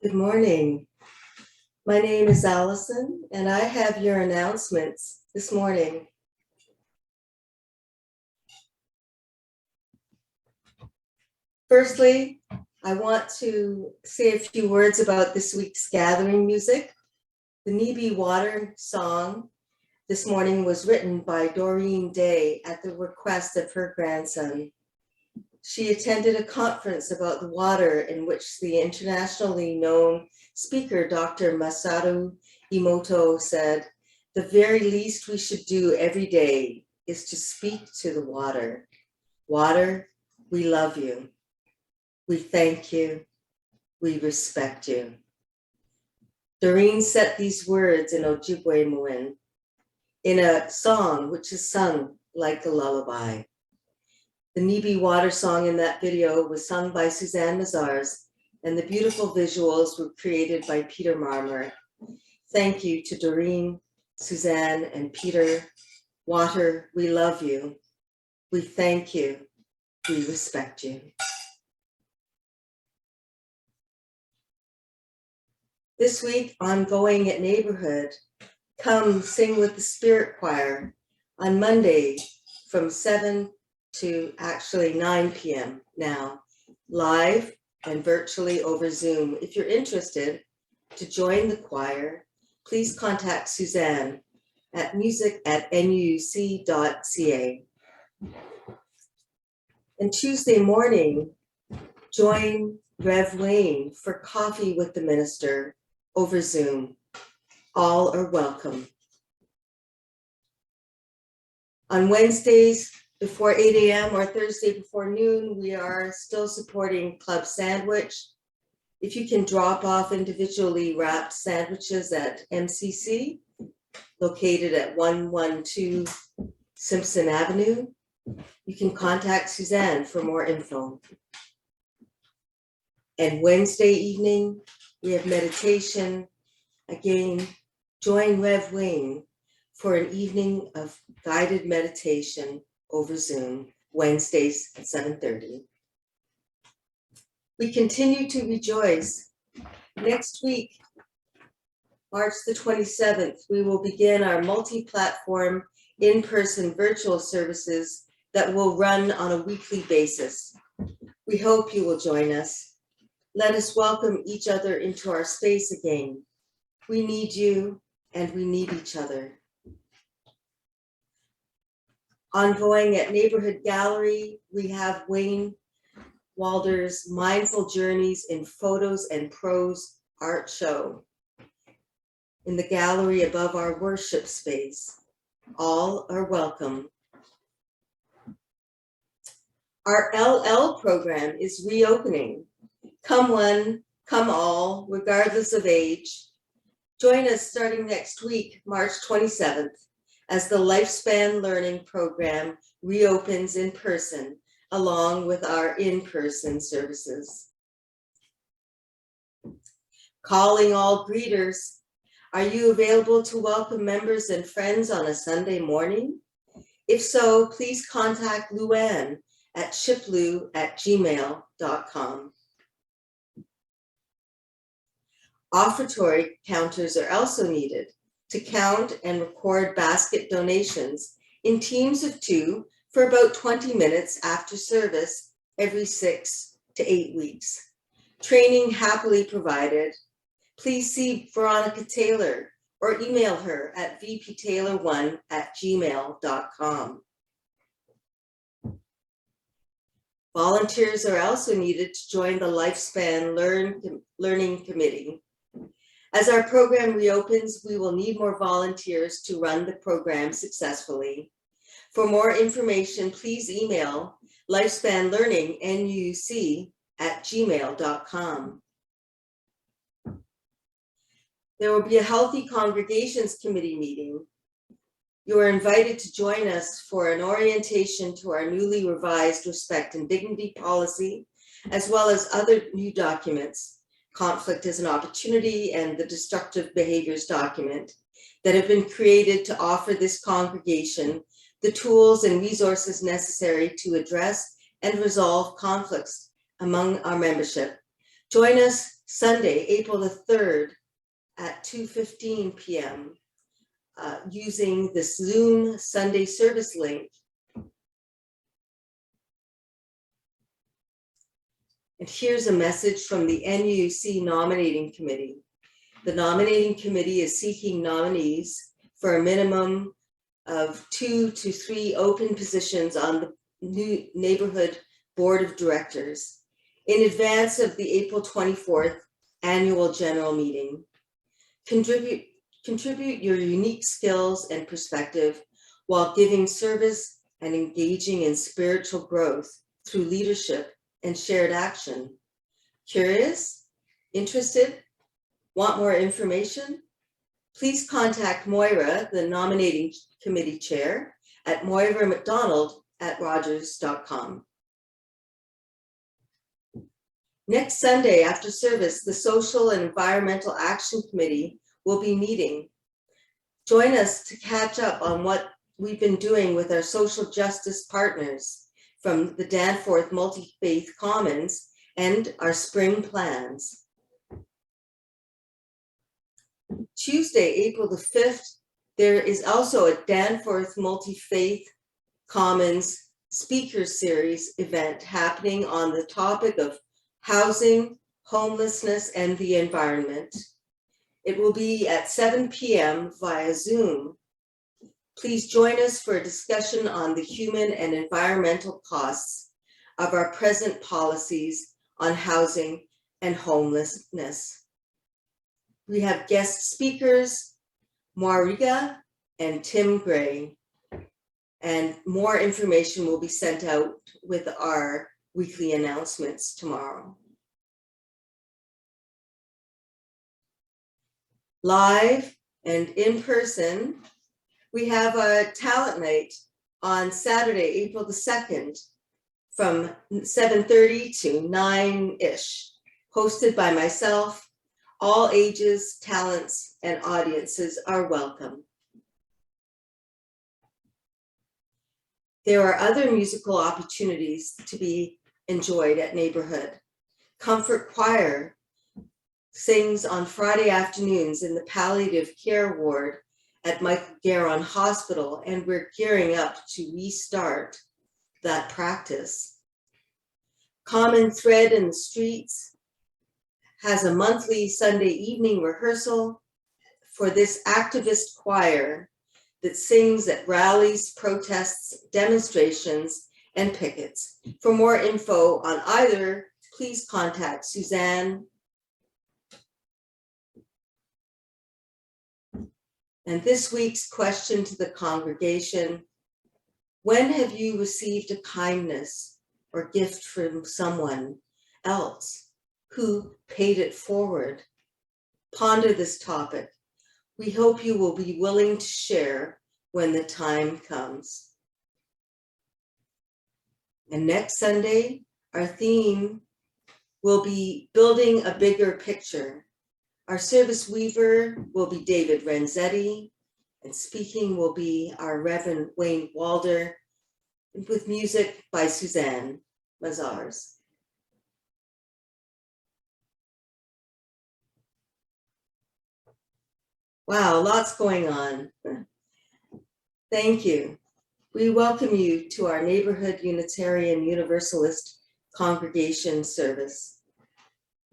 Good morning. My name is Allison, and I have your announcements this morning. Firstly, I want to say a few words about this week's gathering music. The Nibi Water song this morning was written by Doreen Day at the request of her grandson. She attended a conference about the water in which the internationally known speaker, Dr. Masaru Emoto, said, "The very least we should do every day is to speak to the water. Water, we love you. We thank you. We respect you." Doreen set these words in Ojibwe Muin in a song which is sung like a lullaby. The Nibi Water song in that video was sung by Suzanne Mazars, and the beautiful visuals were created by Peter Marmer. Thank you to Doreen, Suzanne, and Peter. Water, we love you. We thank you. We respect you. This week, ongoing at Neighborhood, come sing with the Spirit Choir on Monday from 7 to actually 9 p.m. now, live and virtually over Zoom. If you're interested to join the choir, please contact Suzanne at music@nuc.ca. And Tuesday morning, join Rev Wayne for coffee with the minister over Zoom. All are welcome. On Wednesdays before 8 a.m. or Thursday before noon, we are still supporting Club Sandwich. If you can drop off individually wrapped sandwiches at MCC, located at 112 Simpson Avenue, you can contact Suzanne for more info. And Wednesday evening, we have meditation. Again, join Rev Wayne for an evening of guided meditation over Zoom, Wednesdays at 7:30. We continue to rejoice. Next week, March the 27th, we will begin our multi-platform in-person virtual services that will run on a weekly basis. We hope you will join us. Let us welcome each other into our space again. We need you and we need each other. Ongoing at Neighborhood Gallery, we have Wayne Walder's Mindful Journeys in Photos and Prose art show in the gallery above our worship space. All are welcome. Our LL program is reopening. Come one, come all, regardless of age. Join us starting next week, March 27th, as the Lifespan Learning Program reopens in person, along with our in-person services. Calling all greeters, are you available to welcome members and friends on a Sunday morning? If so, please contact Luann at shiplu@gmail.com. Offertory counters are also needed to count and record basket donations in teams of 2 for about 20 minutes after service every 6 to 8 weeks. Training happily provided. Please see Veronica Taylor or email her at vptaylor1@gmail.com. Volunteers are also needed to join the Lifespan Learning Committee. As our program reopens, we will need more volunteers to run the program successfully. For more information, please email lifespanlearningnuc@gmail.com. There will be a Healthy Congregations Committee meeting. You are invited to join us for an orientation to our newly revised Respect and Dignity policy, as well as other new documents, Conflict as an Opportunity and the Destructive Behaviors document, that have been created to offer this congregation the tools and resources necessary to address and resolve conflicts among our membership. Join us Sunday, April the 3rd at 2:15 p.m. Using the Zoom Sunday service link. And here's a message from the NUC Nominating Committee. The Nominating Committee is seeking nominees for a minimum of 2 to 3 open positions on the new neighborhood board of directors in advance of the April 24th annual general meeting. Contribute your unique skills and perspective while giving service and engaging in spiritual growth through leadership and shared action. Curious? Interested? Want more information? Please contact Moira, the nominating committee chair, at moiramcdonald@rogers.com. Next Sunday after service, the Social and Environmental Action Committee will be meeting. Join us to catch up on what we've been doing with our social justice partners from the Danforth Multi-Faith Commons and our spring plans. Tuesday, April the 5th, there is also a Danforth Multi-Faith Commons speaker series event happening on the topic of housing, homelessness, and the environment. It will be at 7 p.m. via Zoom. Please join us for a discussion on the human and environmental costs of our present policies on housing and homelessness. We have guest speakers, Mauriga and Tim Gray, and more information will be sent out with our weekly announcements tomorrow. Live and in person, we have a talent night on Saturday, April the 2nd from 7:30 to 9-ish, hosted by myself. All ages, talents, and audiences are welcome. There are other musical opportunities to be enjoyed at Neighborhood. Comfort Choir sings on Friday afternoons in the palliative care ward at Michael Garron Hospital, and we're gearing up to restart that practice. Common Thread in the Streets has a monthly Sunday evening rehearsal for this activist choir that sings at rallies, protests, demonstrations, and pickets. For more info on either, please contact Suzanne. And this week's question to the congregation: when have you received a kindness or gift from someone else who paid it forward? Ponder this topic. We hope you will be willing to share when the time comes. And next Sunday, our theme will be building a bigger picture. Our service weaver will be David Renzetti, and speaking will be our Rev Wayne Walder, with music by Suzanne Mazars. Wow, lots going on. Thank you. We welcome you to our Neighborhood Unitarian Universalist Congregation service.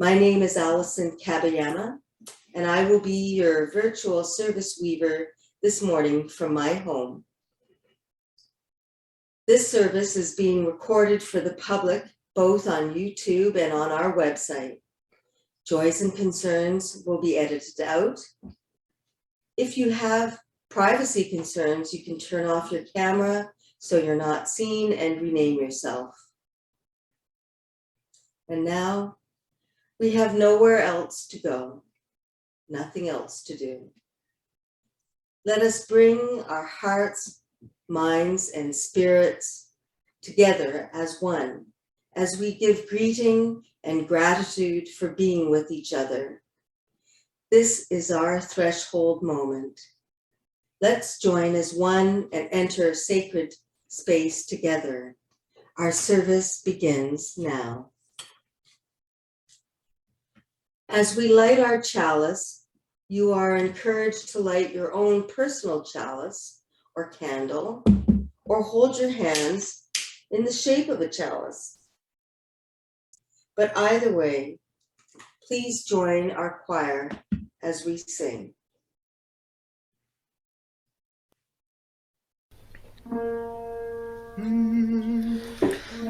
My name is Allison Kabayama, and I will be your virtual service weaver this morning from my home. This service is being recorded for the public, both on YouTube and on our website. Joys and concerns will be edited out. If you have privacy concerns, you can turn off your camera so you're not seen and rename yourself. And now we have nowhere else to go, nothing else to do. Let us bring our hearts, minds, and spirits together as one, as we give greeting and gratitude for being with each other. This is our threshold moment. Let's join as one and enter sacred space together. Our service begins now. As we light our chalice, you are encouraged to light your own personal chalice or candle, or hold your hands in the shape of a chalice. But either way, please join our choir as we sing.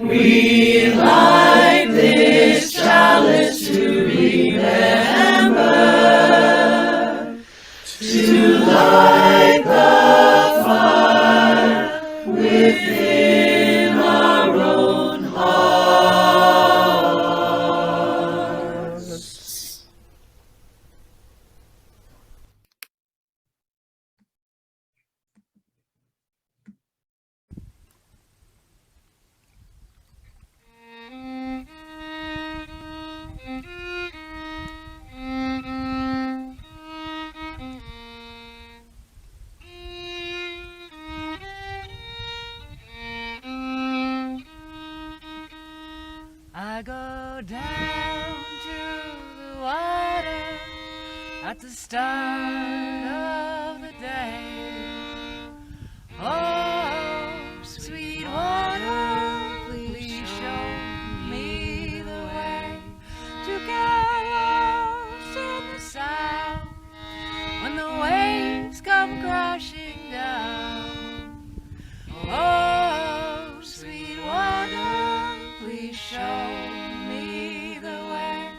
We light this chalice to remember, to light the fire within our own hearts. I go down to the water at the start of the day. Oh, sweet water, please show me the way to get lost in the sound when the waves come crashing down. Oh, sweet water, please show me the way.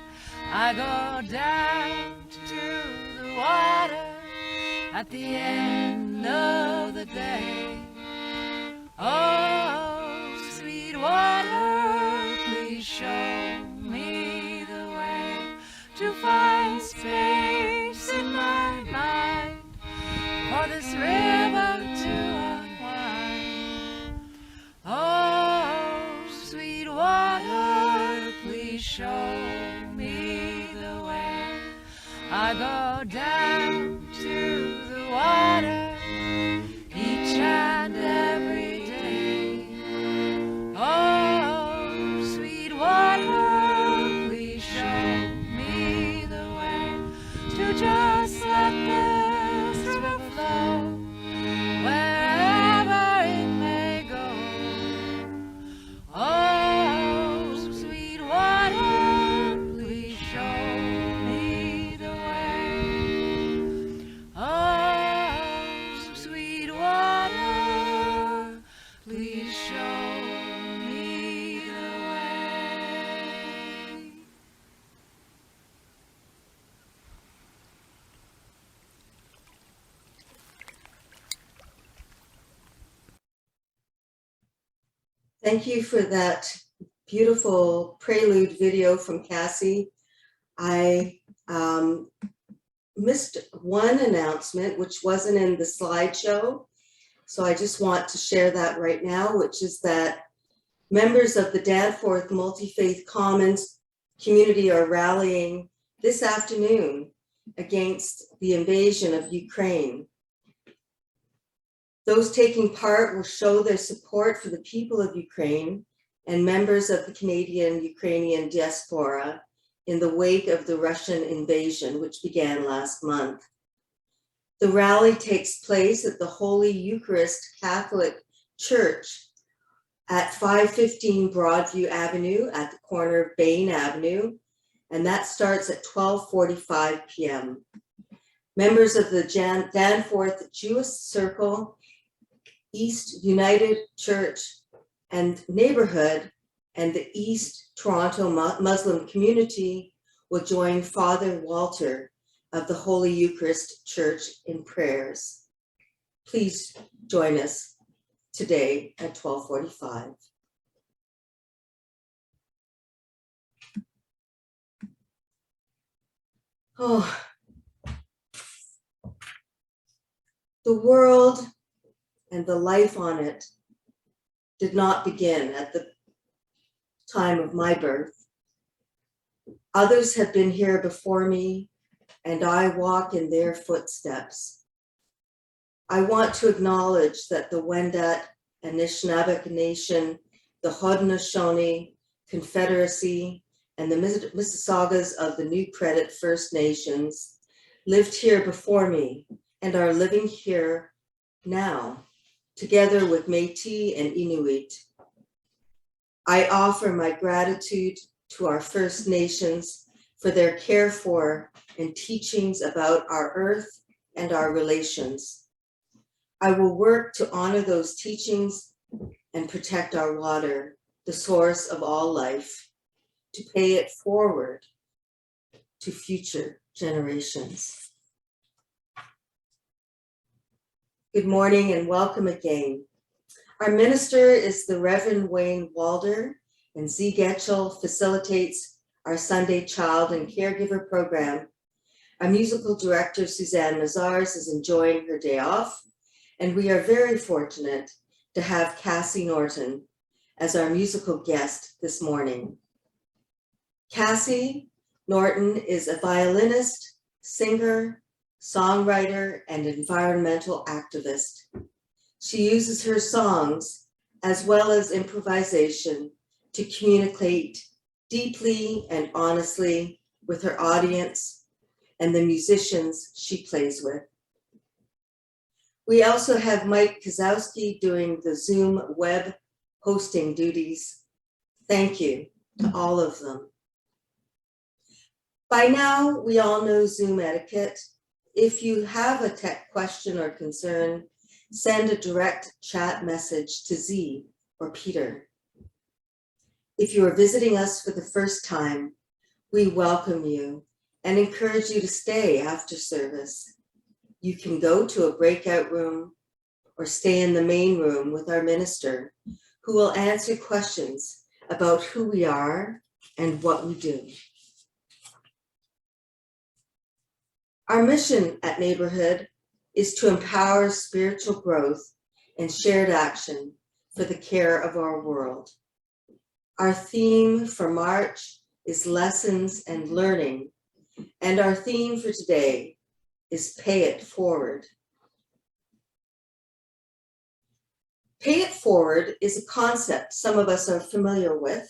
I go down to the water at the end of the day. Oh, sweet water, please show me the way to find space in my mind for this river to unwind. Oh, sweet water, please show me the way. I go down to the water each and every day. Oh, sweet water, please show me the way to just let this river flow wherever it may go. Oh, sweet water, please show me the way. Oh, sweet water, please show me the way. Thank you for that beautiful prelude video from Cassie. I missed one announcement, which wasn't in the slideshow. So I just want to share that right now, which is that members of the Danforth Multi-Faith Commons community are rallying this afternoon against the invasion of Ukraine. Those taking part will show their support for the people of Ukraine and members of the Canadian-Ukrainian diaspora in the wake of the Russian invasion, which began last month. The rally takes place at the Holy Eucharist Catholic Church at 515 Broadview Avenue at the corner of Bain Avenue, and that starts at 12:45 p.m. Members of the Danforth Jewish Circle, East United Church and Neighborhood, and the East Toronto Muslim community will join Father Walter of the Holy Eucharist Church in prayers. Please join us today at 12:45. Oh, the world and the life on it did not begin at the time of my birth. Others have been here before me, and I walk in their footsteps. I want to acknowledge that the Wendat Anishinaabeg Nation, the Haudenosaunee Confederacy, and the Mississaugas of the New Credit First Nations lived here before me and are living here now, together with Métis and Inuit. I offer my gratitude to our First Nations for their care for and teachings about our earth and our relations. I will work to honor those teachings and protect our water, the source of all life, to pay it forward to future generations. Good morning and welcome again. Our minister is the Rev Wayne and Zee Getchell facilitates our Sunday Child and Caregiver program. Our musical director, Suzanne Mazars, is enjoying her day off, and we are very fortunate to have Cassie Norton as our musical guest this morning. Cassie Norton is a violinist, singer, songwriter, and environmental activist. She uses her songs as well as improvisation to communicate deeply and honestly with her audience and the musicians she plays with. We also have Mike Kosowski doing the Zoom web hosting duties. Thank you to all of them. By now, we all know Zoom etiquette. If you have a tech question or concern, send a direct chat message to Zee or Peter. If you are visiting us for the first time, we welcome you and encourage you to stay after service. You can go to a breakout room or stay in the main room with our minister, who will answer questions about who we are and what we do. Our mission at Neighborhood is to empower spiritual growth and shared action for the care of our world. Our theme for March is lessons and learning, and our theme for today is pay it forward. Pay it forward is a concept some of us are familiar with.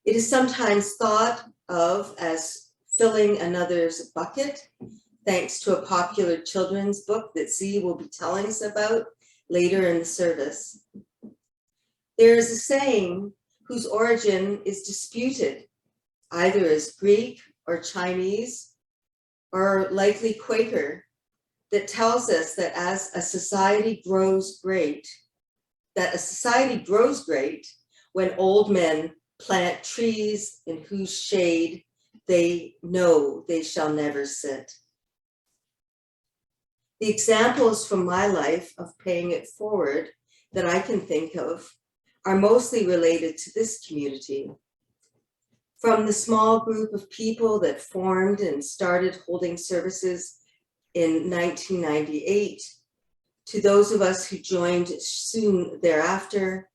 It is sometimes thought of as filling another's bucket, thanks to a popular children's book that Zee will be telling us about later in the service. There is a saying whose origin is disputed, either as Greek or Chinese, or likely Quaker, that tells us that as a society grows great, when old men plant trees in whose shade they know they shall never sit. The examples from my life of paying it forward that I can think of are mostly related to this community. From the small group of people that formed and started holding services in 1998, to those of us who joined soon thereafter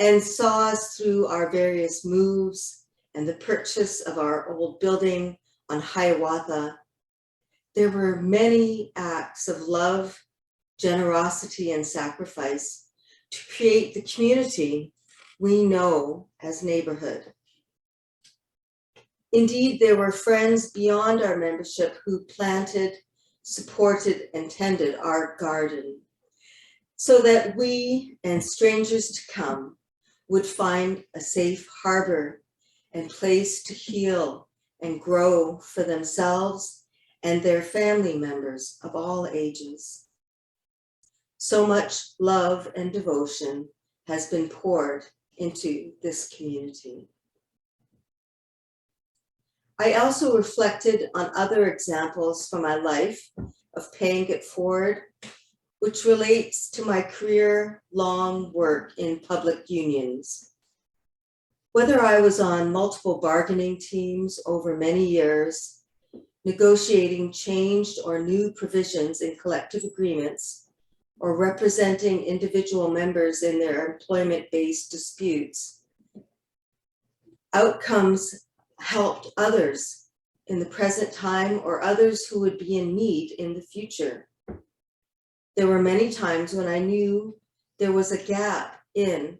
and saw us through our various moves and the purchase of our old building on Hiawatha, there were many acts of love, generosity, and sacrifice to create the community we know as Neighborhood. Indeed, there were friends beyond our membership who planted, supported, and tended our garden so that we and strangers to come would find a safe harbor and place to heal and grow for themselves and their family members of all ages. So much love and devotion has been poured into this community. I also reflected on other examples from my life of paying it forward, which relates to my career-long work in public unions. Whether I was on multiple bargaining teams over many years, negotiating changed or new provisions in collective agreements, or representing individual members in their employment-based disputes, outcomes helped others in the present time or others who would be in need in the future. There were many times when I knew there was a gap in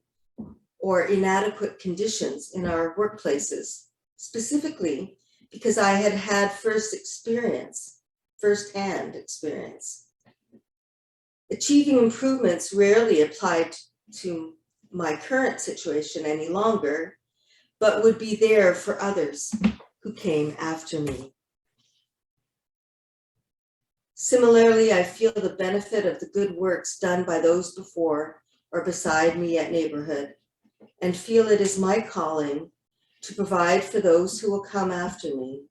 or inadequate conditions in our workplaces, specifically because I had had firsthand experience. Achieving improvements rarely applied to my current situation any longer, but would be there for others who came after me. Similarly, I feel the benefit of the good works done by those before or beside me at Neighborhood, and feel it is my calling to provide for those who will come after me.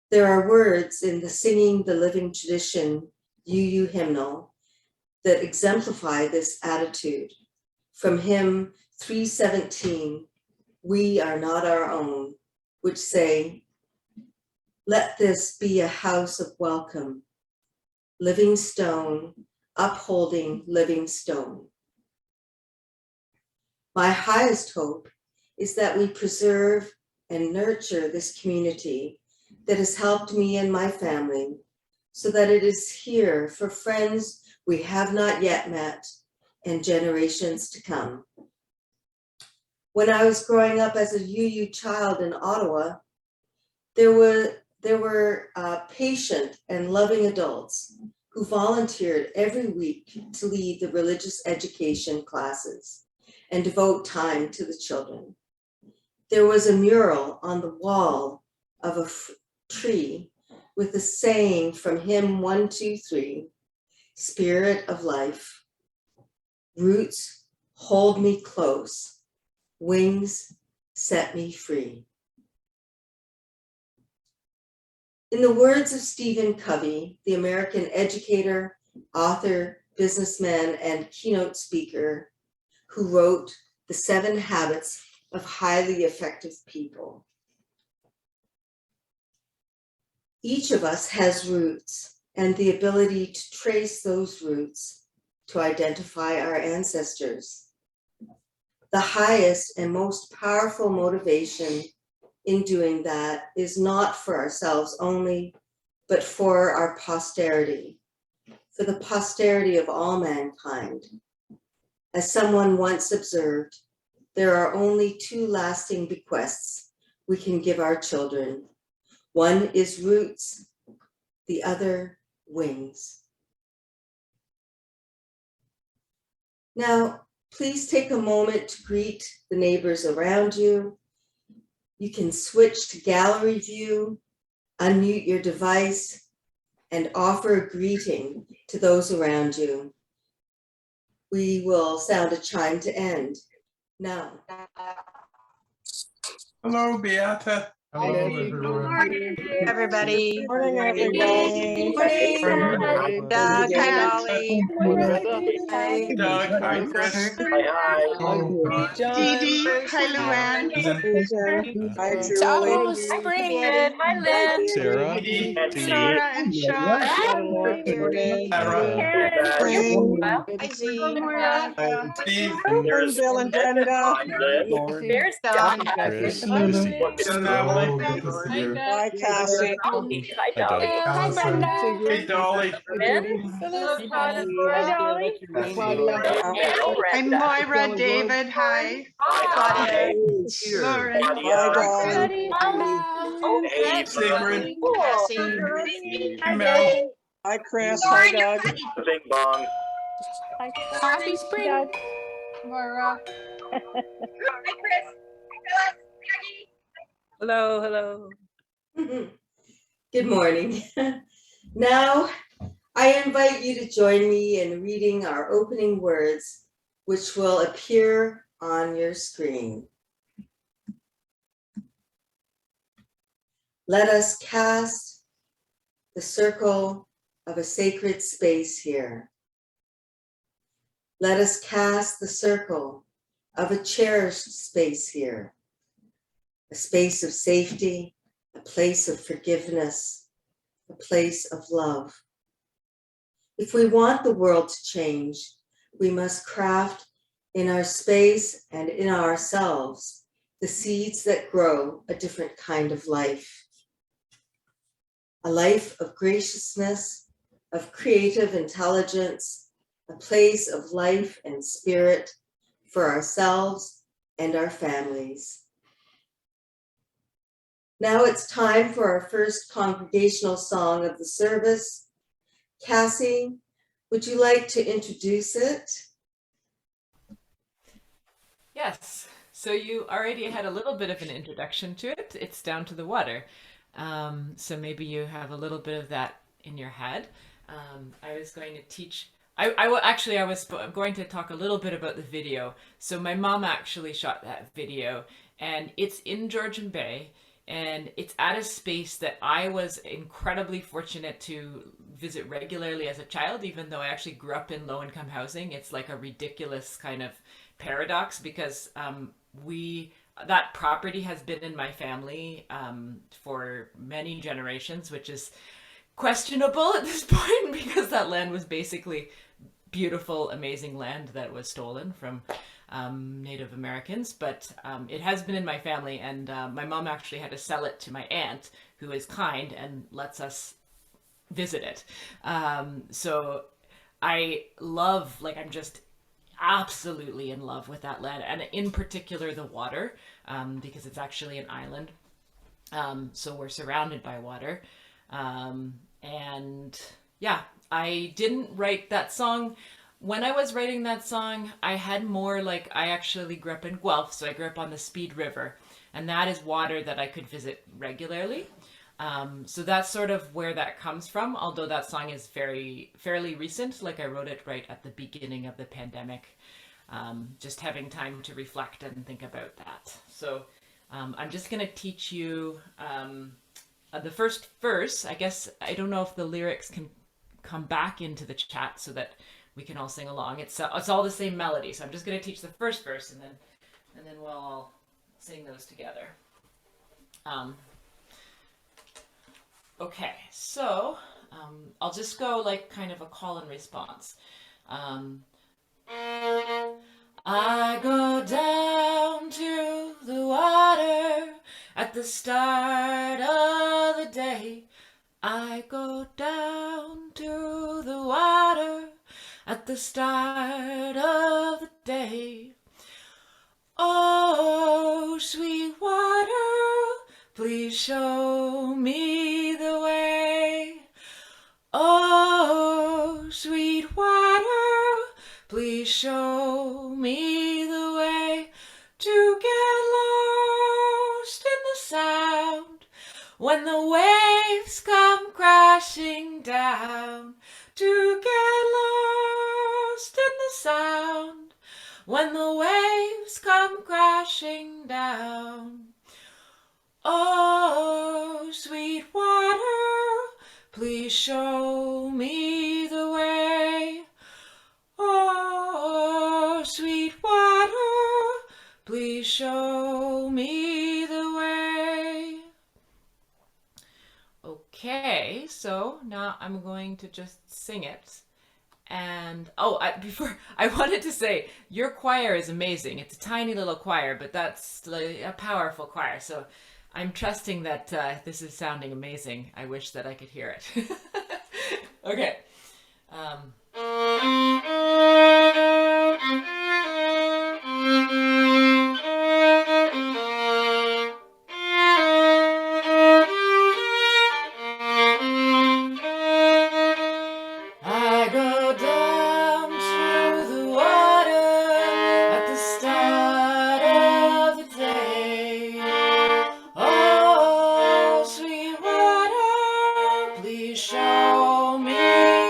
There are words in the Singing the Living Tradition UU hymnal that exemplify this attitude. From hymn 317, We Are Not Our Own, which say, let this be a house of welcome, living stone, upholding living stone. My highest hope is that we preserve and nurture this community that has helped me and my family, so that it is here for friends we have not yet met and generations to come. When I was growing up as a UU child in Ottawa, there were patient and loving adults who volunteered every week to lead the religious education classes and devote time to the children. There was a mural on the wall of a tree with a saying from hymn 123, Spirit of Life, roots hold me close, wings set me free. In the words of Stephen Covey, the American educator, author, businessman, and keynote speaker who wrote The 7 Habits of Highly Effective People, each of us has roots and the ability to trace those roots to identify our ancestors. The highest and most powerful motivation in doing that is not for ourselves only, but for our posterity, for the posterity of all mankind. As someone once observed, there are only 2 lasting bequests we can give our children. One is roots, the other wings. Now, please take a moment to greet the neighbors around you. You can switch to gallery view, unmute your device, and offer a greeting to those around you. We will sound a chime to end. Now. Hello, Beata. Hello, everyone. Everybody. Morning, everybody. Morning. Doug, hi Dolly. Hey, Doug. Hi, Chris. Hello. Dee Dee. Hi, Luann. Susan. Hi, Julie. Oh, Springwood, hi Lynn. Sarah, Dee, Nora and Sean. Sarah, Frank. Hi Z. Steve, And Bill and Brenda. There's Doug. Chris, Hello. Christy. and Natalie. Hello, good to see you. Hi, Cassie. Hi, Doug. Hi Brenda. Hey, Dolly. Lynn. Hi Dolly. I'm Moira, David. Hi. Claudia. Lauren. Hi, Dolly. Sigrid. Cassie. Hey, Mel. Hi, Chris. Hi, Doug. Happy spring. Moira. Hello. Good morning. Now, I invite you to join me in reading our opening words, which will appear on your screen. Let us cast the circle of a sacred space here. Let us cast the circle of a cherished space here, a space of safety, a place of forgiveness, a place of love. If we want the world to change, we must craft in our space and in ourselves the seeds that grow a different kind of life. A life of graciousness, of creative intelligence, a place of life and spirit for ourselves and our families. Now it's time for our first congregational song of the service. Cassie, would you like to introduce it? Yes, so you already had a little bit of an introduction to it. It's Down to the Water. So maybe you have a little bit of that in your head. I was going to teach, I was going to talk a little bit about the video. So my mom actually shot that video, and it's in Georgian Bay, and it's at a space that I was incredibly fortunate to visit regularly as a child, even though I actually grew up in low-income housing. It's like a ridiculous kind of paradox because that property has been in my family for many generations, which is questionable at this point because that land was basically beautiful, amazing land that was stolen from Native Americans, but it has been in my family, and my mom actually had to sell it to my aunt, who is kind and lets us visit it. So I love, I'm just absolutely in love with that land, and in particular the water, because it's actually an island. So we're surrounded by water. And yeah, I didn't write that song. When I was writing that song, I had more I actually grew up in Guelph, so I grew up on the Speed River, and that is water that I could visit regularly. So that's sort of where that comes from, although that song is fairly recent. I wrote it right at the beginning of the pandemic, just having time to reflect and think about that. So I'm just going to teach you the first verse. I guess I don't know if the lyrics can come back into the chat so that we can all sing along. It's all the same melody, so I'm just going to teach the first verse, and then we'll all sing those together. Okay, so I'll just go kind of a call and response. I go down to the water at the start of the day. I go down to the water at the start of the day. Oh, sweet water, please show me the way. Oh, sweet water, please show me the way to get lost in the sound when the waves come crashing down. To get lost in the sound when the waves come crashing down. Oh, sweet water, please show me the way. Oh, sweet water, please show me the way. Okay, so now I'm going to just sing it. And before I wanted to say, your choir is amazing. It's a tiny little choir, but that's a powerful choir. So I'm trusting that this is sounding amazing. I wish that I could hear it. Okay. I go down to the water at the start of the day. Oh, sweet water, please show me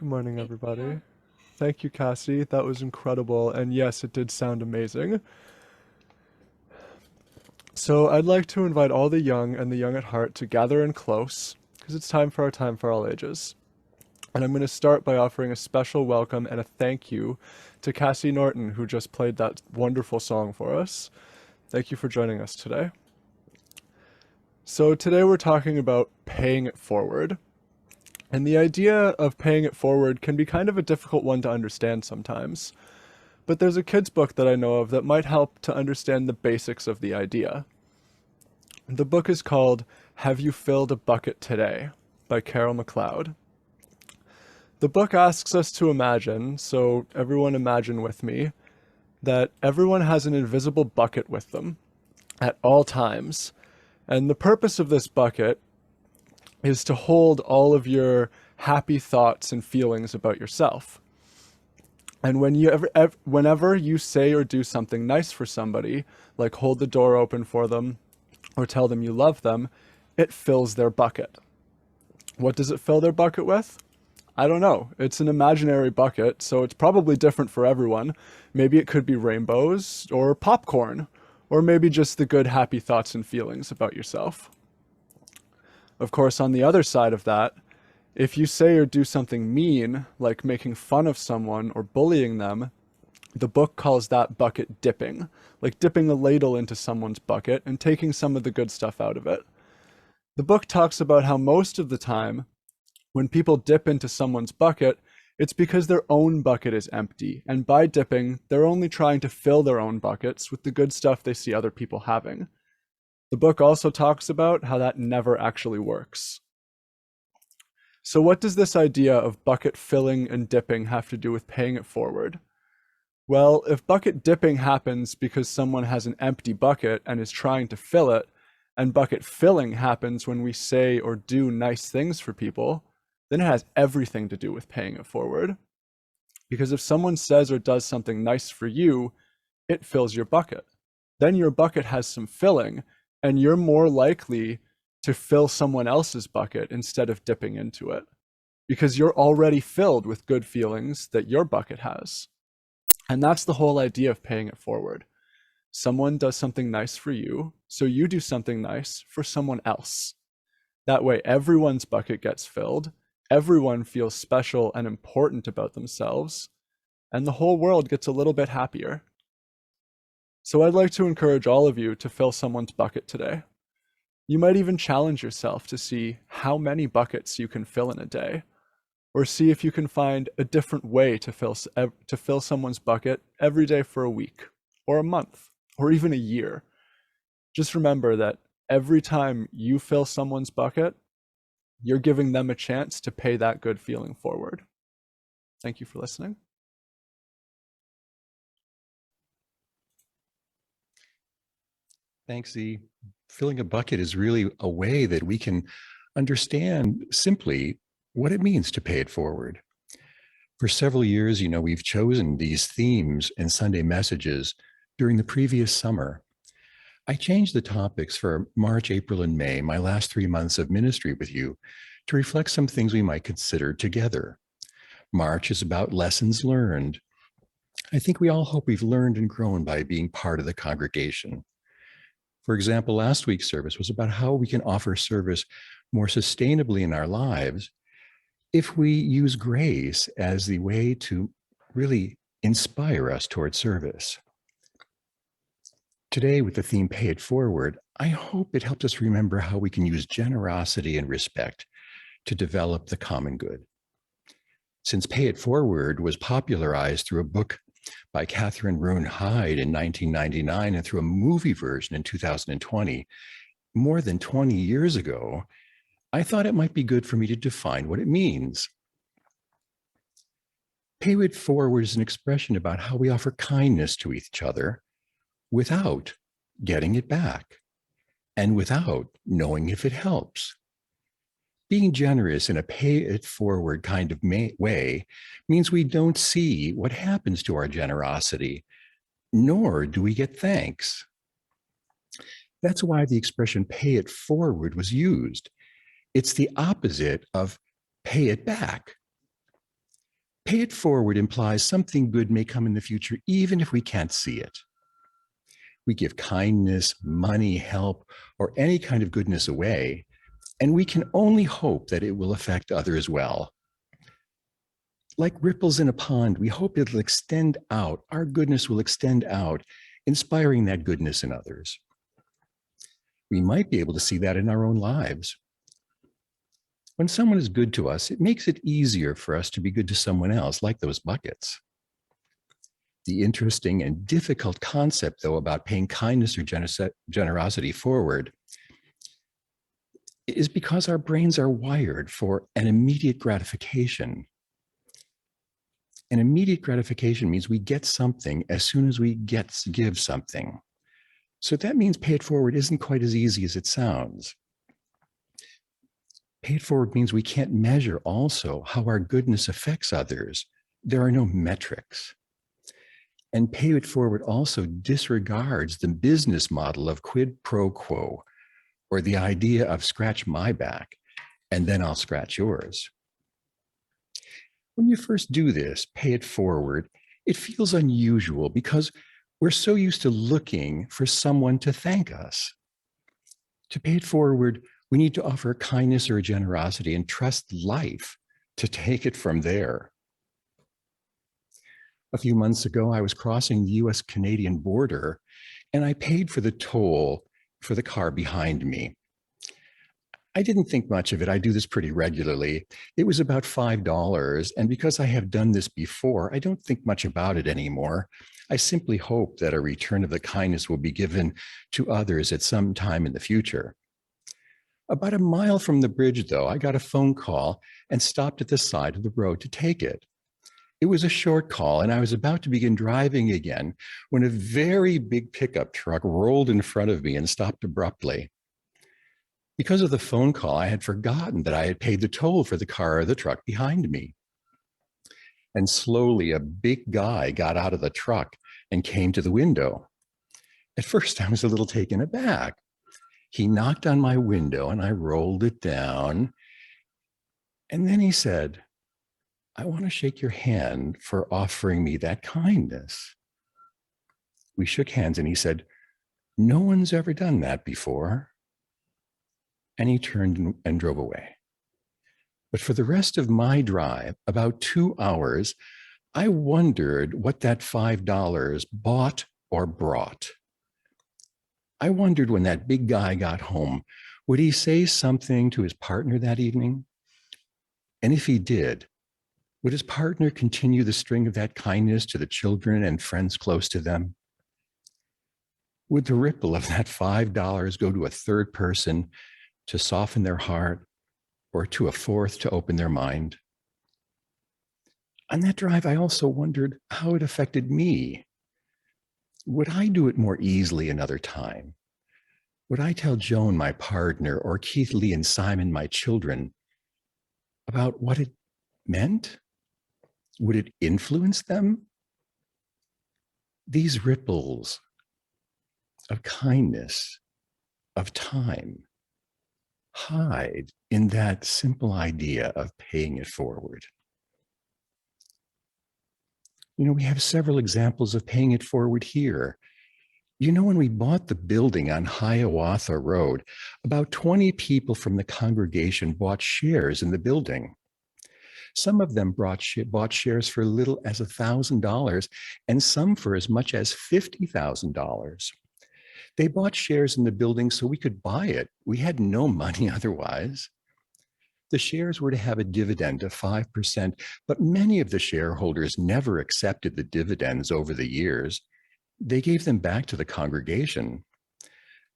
Good morning, everybody. Thank you, Cassie. That was incredible. And yes, it did sound amazing. So I'd like to invite all the young and the young at heart to gather in close, because it's time for all ages. And I'm going to start by offering a special welcome and a thank you to Cassie Norton, who just played that wonderful song for us. Thank you for joining us today. So today we're talking about paying it forward. And the idea of paying it forward can be kind of a difficult one to understand sometimes. But there's a kid's book that I know of that might help to understand the basics of the idea. The book is called Have You Filled a Bucket Today? By Carol McLeod. The book asks us to imagine, so everyone imagine with me, that everyone has an invisible bucket with them at all times. And the purpose of this bucket is to hold all of your happy thoughts and feelings about yourself. And whenever you say or do something nice for somebody, like hold the door open for them or tell them you love them, it fills their bucket. What does it fill their bucket with? I don't know. It's an imaginary bucket, so it's probably different for everyone. Maybe it could be rainbows or popcorn, or maybe just the good, happy thoughts and feelings about yourself. Of course, on the other side of that, if you say or do something mean, like making fun of someone or bullying them, the book calls that bucket dipping, like dipping a ladle into someone's bucket and taking some of the good stuff out of it. The book talks about how most of the time, when people dip into someone's bucket, it's because their own bucket is empty, and by dipping, they're only trying to fill their own buckets with the good stuff they see other people having. The book also talks about how that never actually works. So what does this idea of bucket filling and dipping have to do with paying it forward? Well, if bucket dipping happens because someone has an empty bucket and is trying to fill it, and bucket filling happens when we say or do nice things for people, then it has everything to do with paying it forward. Because if someone says or does something nice for you, it fills your bucket. Then your bucket has some filling, and you're more likely to fill someone else's bucket instead of dipping into it, because you're already filled with good feelings that your bucket has. And that's the whole idea of paying it forward. Someone does something nice for you, so you do something nice for someone else. That way, everyone's bucket gets filled, everyone feels special and important about themselves, and the whole world gets a little bit happier. So I'd like to encourage all of you to fill someone's bucket today. You might even challenge yourself to see how many buckets you can fill in a day, or see if you can find a different way to fill someone's bucket every day for a week, or a month, or even a year. Just remember that every time you fill someone's bucket, you're giving them a chance to pay that good feeling forward. Thank you for listening. Thanks, Zee. Filling a bucket is really a way that we can understand simply what it means to pay it forward. For several years, we've chosen these themes and Sunday messages during the previous summer. I changed the topics for March, April, and May, my last 3 months of ministry with you, to reflect some things we might consider together. March is about lessons learned. I think we all hope we've learned and grown by being part of the congregation. For example, last week's service was about how we can offer service more sustainably in our lives if we use grace as the way to really inspire us toward service. Today, with the theme Pay It Forward, I hope it helps us remember how we can use generosity and respect to develop the common good. Since Pay It Forward was popularized through a book by Catherine Roone Hyde in 1999 and through a movie version in 2020, more than 20 years ago, I thought it might be good for me to define what it means. Pay It Forward is an expression about how we offer kindness to each other without getting it back and without knowing if it helps. Being generous in a pay it forward kind of way means we don't see what happens to our generosity, nor do we get thanks. That's why the expression pay it forward was used. It's the opposite of pay it back. Pay it forward implies something good may come in the future, even if we can't see it. We give kindness, money, help, or any kind of goodness away, and we can only hope that it will affect others well. Like ripples in a pond, we hope it'll extend out. Our goodness will extend out, inspiring that goodness in others. We might be able to see that in our own lives. When someone is good to us, it makes it easier for us to be good to someone else, like those buckets. The interesting and difficult concept, though, about paying kindness or generosity forward is because our brains are wired for an immediate gratification. An immediate gratification means we get something as soon as we give something. So that means pay it forward isn't quite as easy as it sounds. Pay it forward means we can't measure also how our goodness affects others. There are no metrics. And pay it forward also disregards the business model of quid pro quo, or the idea of scratch my back and then I'll scratch yours. When you first do this, pay it forward, it feels unusual because we're so used to looking for someone to thank us. To pay it forward, we need to offer kindness or generosity and trust life to take it from there. A few months ago, I was crossing the US-Canadian border and I paid for the toll for the car behind me. I didn't think much of it. I do this pretty regularly. It was about $5. And because I have done this before, I don't think much about it anymore. I simply hope that a return of the kindness will be given to others at some time in the future. About a mile from the bridge, though, I got a phone call and stopped at the side of the road to take it. It was a short call, and I was about to begin driving again when a very big pickup truck rolled in front of me and stopped abruptly. Because of the phone call, I had forgotten that I had paid the toll for the car or the truck behind me. And slowly, a big guy got out of the truck and came to the window. At first, I was a little taken aback. He knocked on my window and I rolled it down. And then he said, "I want to shake your hand for offering me that kindness." We shook hands and he said, "No one's ever done that before." And he turned and drove away. But for the rest of my drive, about 2 hours, I wondered what that $5 bought or brought. I wondered when that big guy got home, would he say something to his partner that evening? And if he did, would his partner continue the string of that kindness to the children and friends close to them? Would the ripple of that $5 go to a third person to soften their heart, or to a fourth to open their mind? On that drive, I also wondered how it affected me. Would I do it more easily another time? Would I tell Joan, my partner, or Keith, Lee, and Simon, my children, about what it meant? Would it influence them? These ripples of kindness, of time, hide in that simple idea of paying it forward. You know, we have several examples of paying it forward here. You know, when we bought the building on Hiawatha Road, about 20 people from the congregation bought shares in the building. Some of them bought shares for as little as $1,000 and some for as much as $50,000. They bought shares in the building so we could buy it. We had no money otherwise. The shares were to have a dividend of 5%, but many of the shareholders never accepted the dividends over the years. They gave them back to the congregation.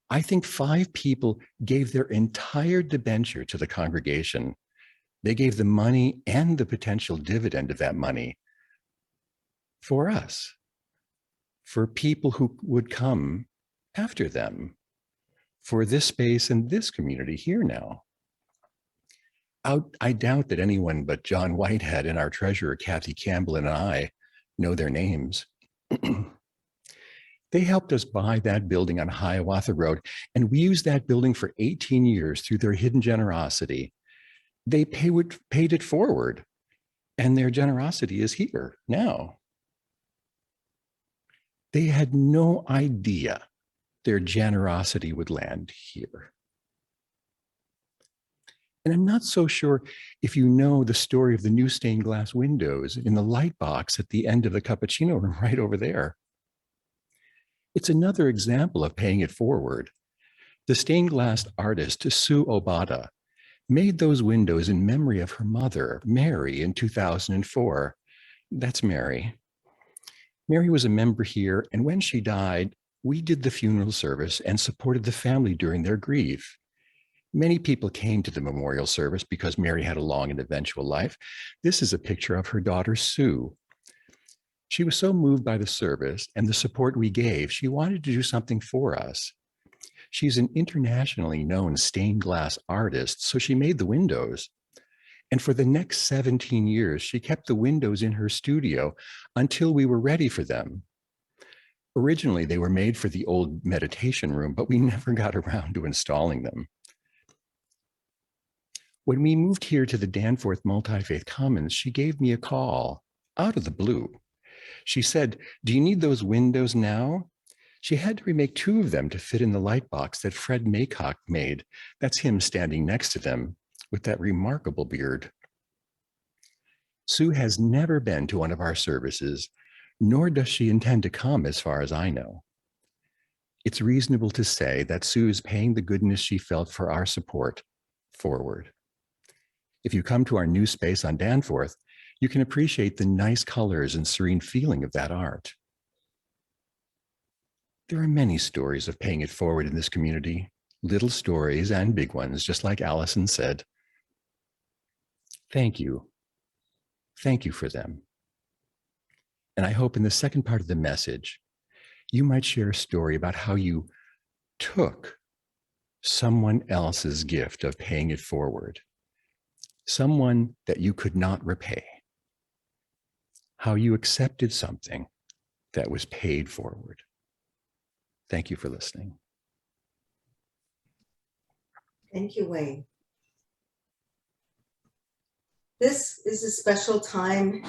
I think 5 people gave their entire debenture to the congregation. They gave the money and the potential dividend of that money for us, for people who would come after them, for this space and this community here now. I doubt that anyone but John Whitehead and our treasurer, Kathy Campbell, and I know their names. They helped us buy that building on Hiawatha Road, and we used that building for 18 years through their hidden generosity. They paid it forward. And their generosity is here now. They had no idea their generosity would land here. And I'm not so sure if you know the story of the new stained glass windows in the light box at the end of the cappuccino room right over there. It's another example of paying it forward. The stained glass artist, Sue Obata, made those windows in memory of her mother, Mary, in 2004. That's Mary. Mary was a member here, and when she died, we did the funeral service and supported the family during their grief. Many people came to the memorial service because Mary had a long and eventual life. This is a picture of her daughter, Sue. She was so moved by the service and the support we gave, she wanted to do something for us. She's an internationally known stained glass artist, so she made the windows. And for the next 17 years, she kept the windows in her studio until we were ready for them. Originally, they were made for the old meditation room, but we never got around to installing them. When we moved here to the Danforth Multi-Faith Commons, she gave me a call out of the blue. She said, "Do you need those windows now?" She had to remake 2 of them to fit in the light box that Fred Maycock made. That's him standing next to them with that remarkable beard. Sue has never been to one of our services, nor does she intend to come as far as I know. It's reasonable to say that Sue is paying the goodness she felt for our support forward. If you come to our new space on Danforth, you can appreciate the nice colors and serene feeling of that art. There are many stories of paying it forward in this community, little stories and big ones, just like Allison said. Thank you. Thank you for them. And I hope in the second part of the message, you might share a story about how you took someone else's gift of paying it forward, someone that you could not repay, how you accepted something that was paid forward. Thank you for listening. Thank you, Wayne. This is a special time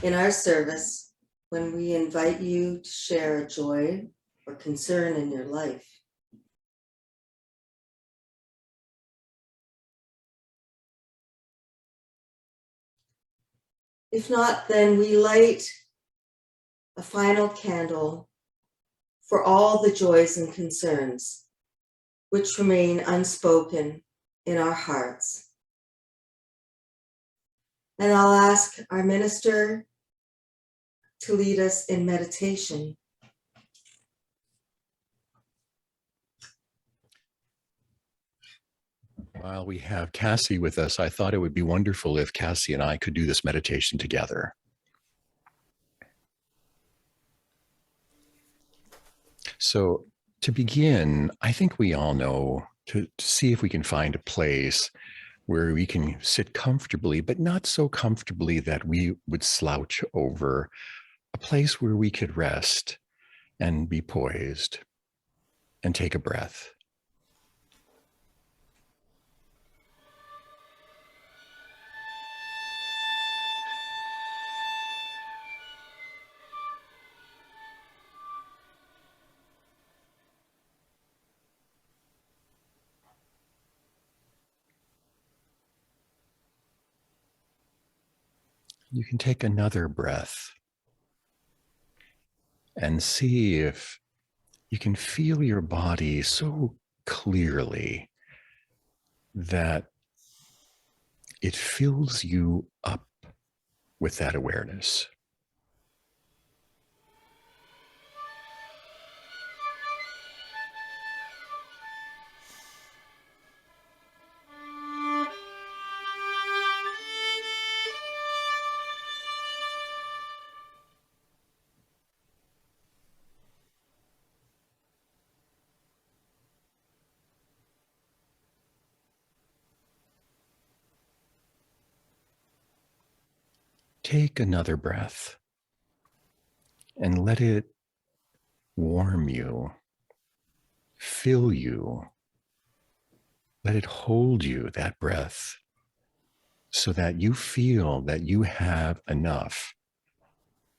in our service when we invite you to share a joy or concern in your life. If not, then we light a final candle for all the joys and concerns which remain unspoken in our hearts. And I'll ask our minister to lead us in meditation. While we have Cassie with us, I thought it would be wonderful if Cassie and I could do this meditation together. So to begin, I think we all know to see if we can find a place where we can sit comfortably, but not so comfortably that we would slouch over, a place where we could rest and be poised and take a breath. You can take another breath and see if you can feel your body so clearly that it fills you up with that awareness. Take another breath and let it warm you, fill you. Let it hold you, that breath, so that you feel that you have enough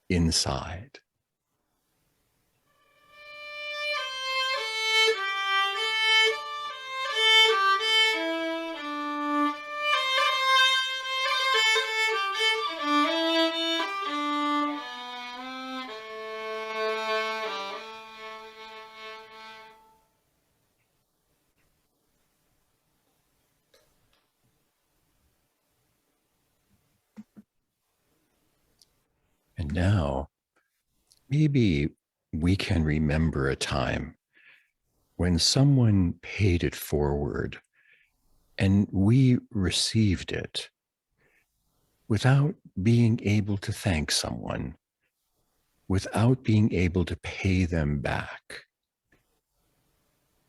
inside. And now, maybe we can remember a time when someone paid it forward and we received it without being able to thank someone, without being able to pay them back.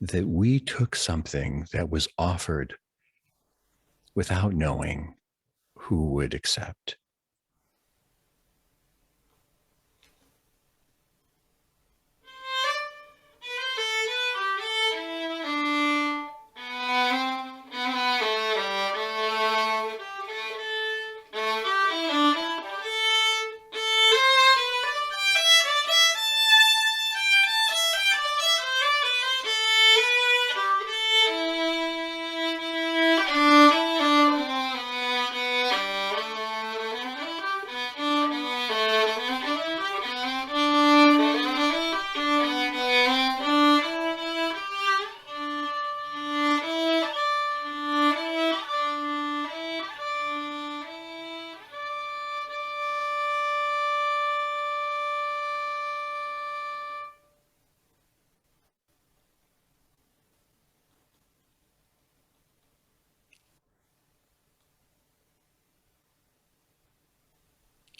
That we took something that was offered without knowing who would accept.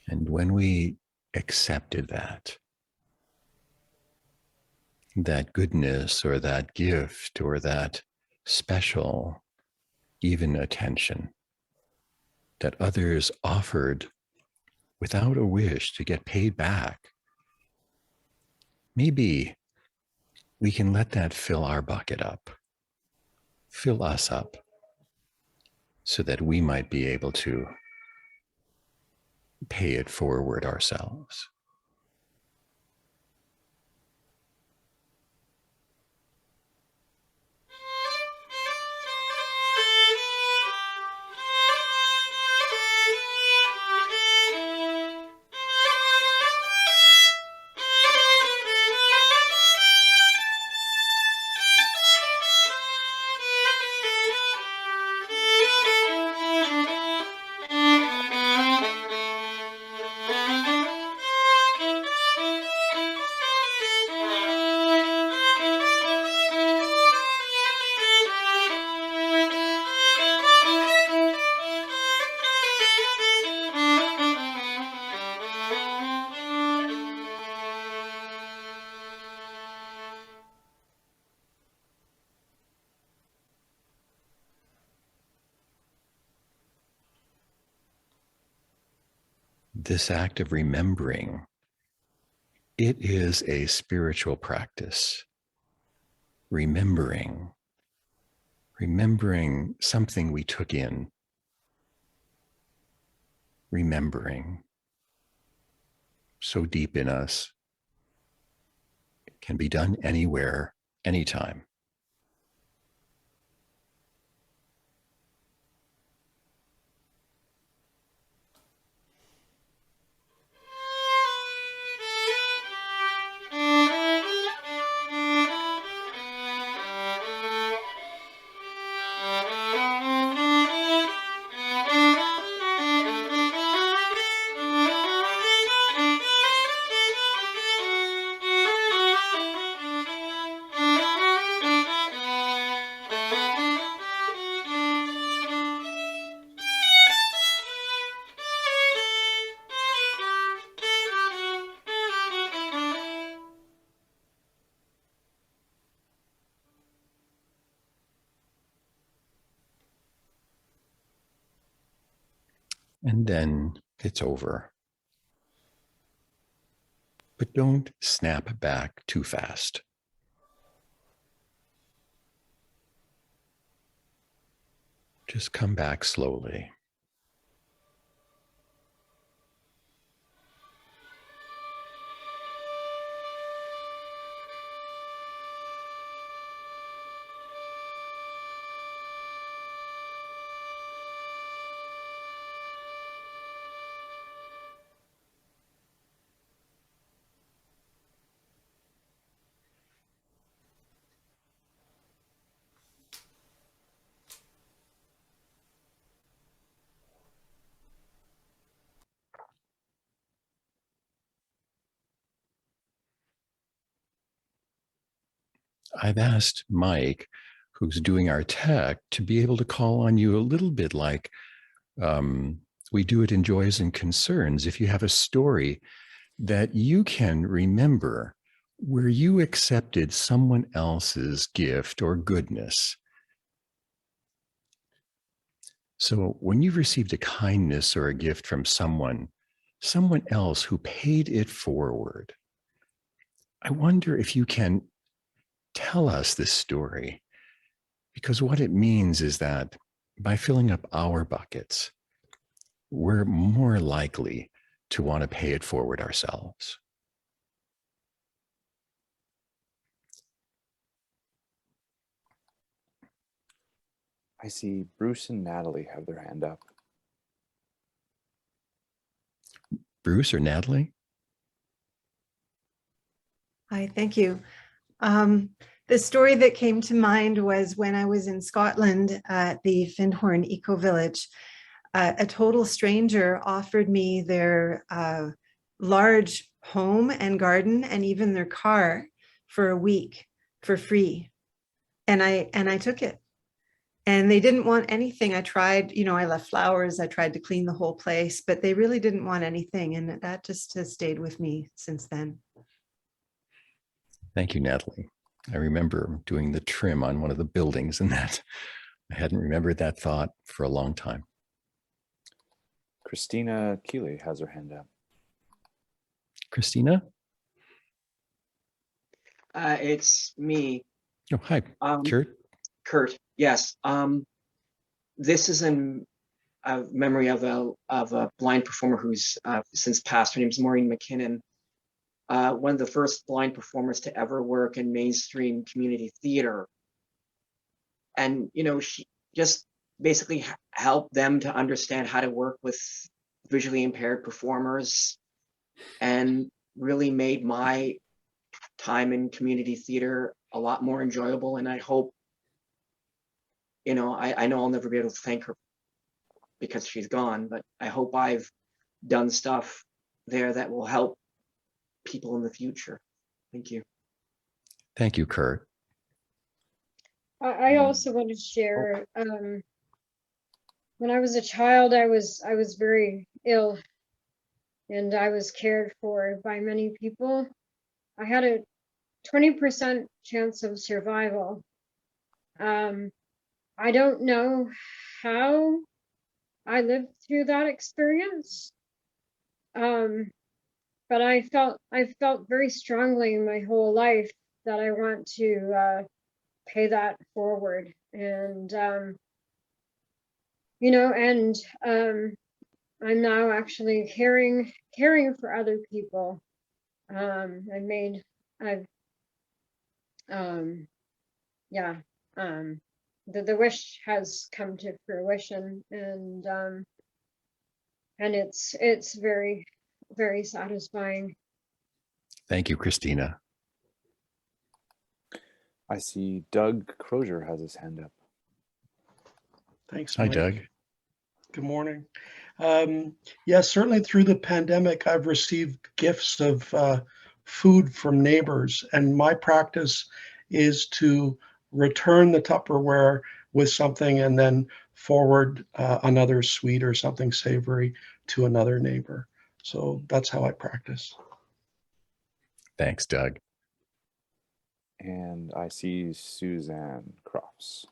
And when we accepted that goodness or that gift or that special, even attention that others offered without a wish to get paid back, maybe we can let that fill our bucket up, fill us up, so that we might be able to pay it forward ourselves. This act of remembering, it is a spiritual practice. Remembering something we took in. Remembering so deep in us. It can be done anywhere, anytime. And then it's over. But don't snap back too fast. Just come back slowly. I've asked Mike, who's doing our tech, to be able to call on you a little bit like we do it in Joys and Concerns. If you have a story that you can remember where you accepted someone else's gift or goodness. So when you've received a kindness or a gift from someone else who paid it forward, I wonder if you can tell us this story, because what it means is that by filling up our buckets, we're more likely to want to pay it forward ourselves. I see Bruce and Natalie have their hand up. Bruce or Natalie? Hi, thank you. The story that came to mind was when I was in Scotland at the Findhorn Eco Village. A total stranger offered me their large home and garden and even their car for a week for free. And I took it. And they didn't want anything. I tried, I left flowers, I tried to clean the whole place, but they really didn't want anything. And that just has stayed with me since then. Thank you, Natalie. I remember doing the trim on one of the buildings, and that I hadn't remembered that thought for a long time. Christina Keeley has her hand up. Christina? It's me. Oh, hi, Kurt. Kurt, yes. This is a memory of a blind performer who's since passed. Her name is Maureen McKinnon. One of the first blind performers to ever work in mainstream community theater. And, she just basically helped them to understand how to work with visually impaired performers, and really made my time in community theater a lot more enjoyable. And I hope, I know I'll never be able to thank her because she's gone, but I hope I've done stuff there that will help people in the future. Thank you. Thank you, Kurt. I also want to share, when I was a child, I was very ill, and I was cared for by many people. I had a 20% chance of survival. I don't know how I lived through that experience, but I felt very strongly in my whole life that I want to pay that forward. And I'm now actually caring for other people. The wish has come to fruition, and it's very, very satisfying. Thank you, Christina. I see Doug Crozier has his hand up. Thanks, Hi, Mike. Doug. Good morning. Yes, certainly through the pandemic, I've received gifts of food from neighbors, and my practice is to return the Tupperware with something and then forward another sweet or something savory to another neighbor. So that's how I practice. Thanks, Doug. And I see Suzanne Crofts.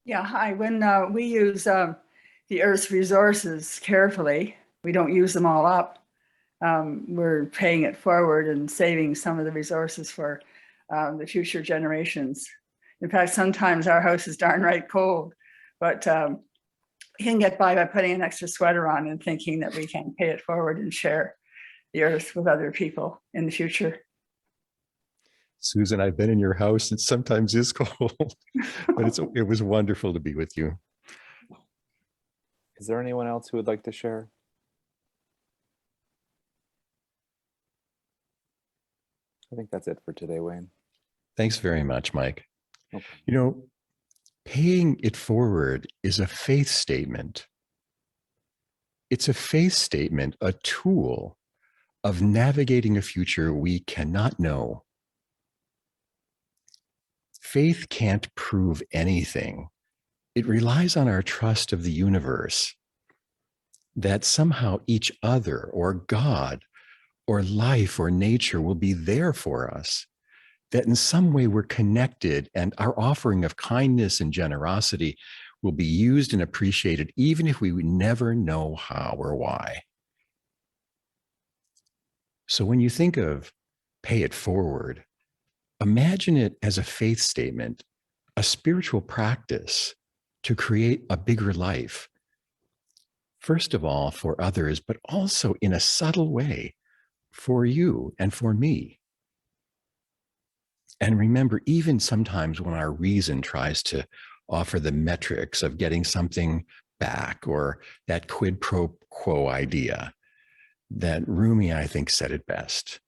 Yeah, hi. When we use the Earth's resources carefully, we don't use them all up. We're paying it forward and saving some of the resources for the future generations. In fact, sometimes our house is darn right cold, but we can get by putting an extra sweater on and thinking that we can pay it forward and share the Earth with other people in the future. Susan, I've been in your house. It sometimes is cold, but it was wonderful to be with you. Is there anyone else who would like to share? I think that's it for today, Wayne. Thanks very much, Mike. Okay. Paying it forward is a faith statement. It's a faith statement, a tool of navigating a future we cannot know. Faith can't prove anything. It relies on our trust of the universe that somehow each other or God or life or nature will be there for us, that in some way we're connected and our offering of kindness and generosity will be used and appreciated, even if we would never know how or why. So when you think of pay it forward, imagine it as a faith statement, a spiritual practice to create a bigger life. First of all, for others, but also in a subtle way for you and for me. And remember, even sometimes when our reason tries to offer the metrics of getting something back or that quid pro quo idea, that Rumi, I think, said it best.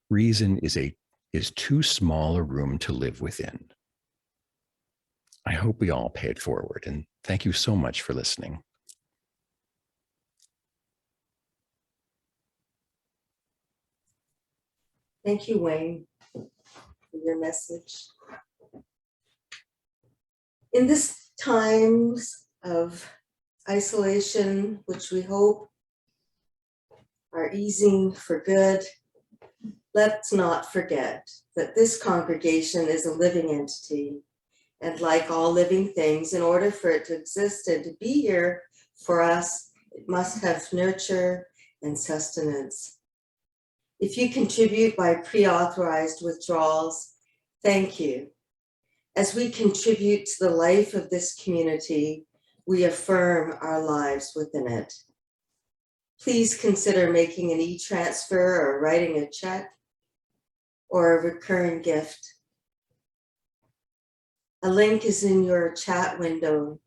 Reason is too small a room to live within. I hope we all pay it forward, and thank you so much for listening. Thank you, Wayne, for your message. In this times of isolation, which we hope are easing for good, let's not forget that this congregation is a living entity. And like all living things, in order for it to exist and to be here for us, it must have nurture and sustenance. If you contribute by pre-authorized withdrawals, thank you. As we contribute to the life of this community, we affirm our lives within it. Please consider making an e-transfer or writing a check or a recurring gift. A link is in your chat window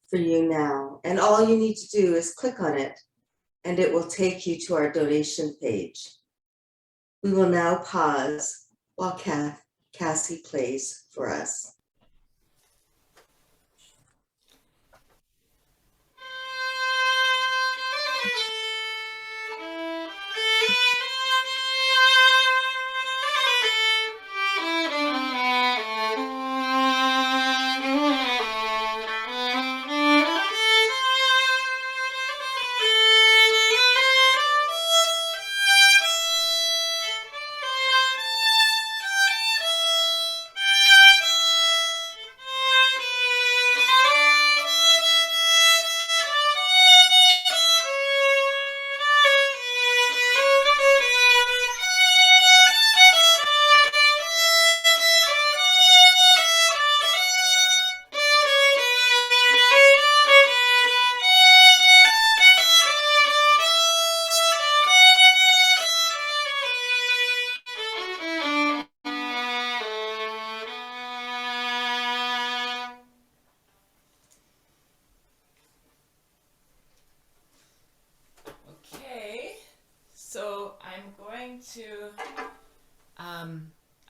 for you now, and all you need to do is click on it and it will take you to our donation page. We will now pause while Cassie plays for us.